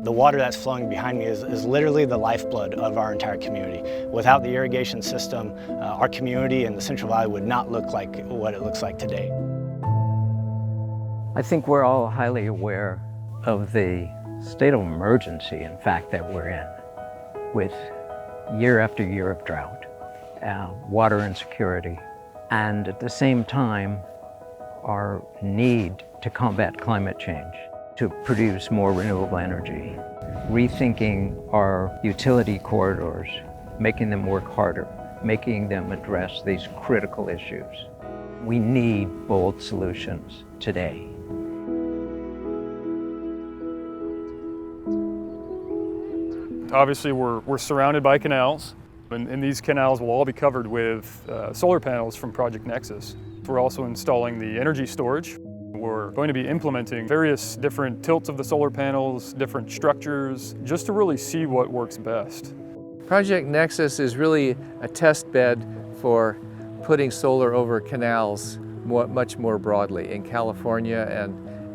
The water that's flowing behind me is literally the lifeblood of our entire community. Without the irrigation system, our community and the Central Valley would not look like what it looks like today. I think we're all highly aware of the state of emergency, in fact, that we're in, with year after year of drought, water insecurity, and at the same time, our need to combat climate change, to produce more renewable energy, rethinking our utility corridors, making them work harder, making them address these critical issues. We need bold solutions today. Obviously, we're surrounded by canals, and these canals will all be covered with solar panels from Project Nexus. We're also installing the energy storage. We're going to be implementing various different tilts of the solar panels, different structures, just to really see what works best. Project Nexus is really a test bed for putting solar over canals much more broadly in California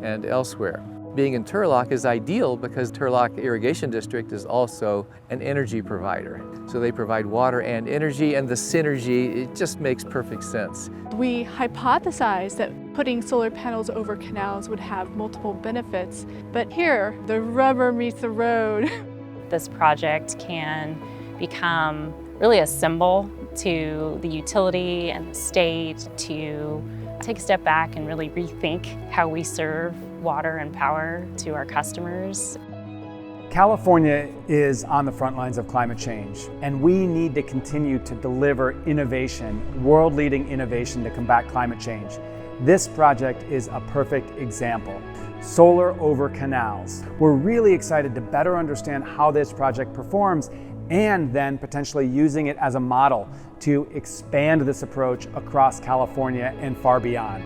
and elsewhere. Being in Turlock is ideal because Turlock Irrigation District is also an energy provider. So they provide water and energy, and the synergy, it just makes perfect sense. We hypothesized that putting solar panels over canals would have multiple benefits, but here, the rubber meets the road. This project can become really a symbol to the utility and the state to take a step back and really rethink how we serve water and power to our customers. California is on the front lines of climate change, and we need to continue to deliver innovation, world-leading innovation to combat climate change. This project is a perfect example. Solar over canals. We're really excited to better understand how this project performs and then potentially using it as a model to expand this approach across California and far beyond.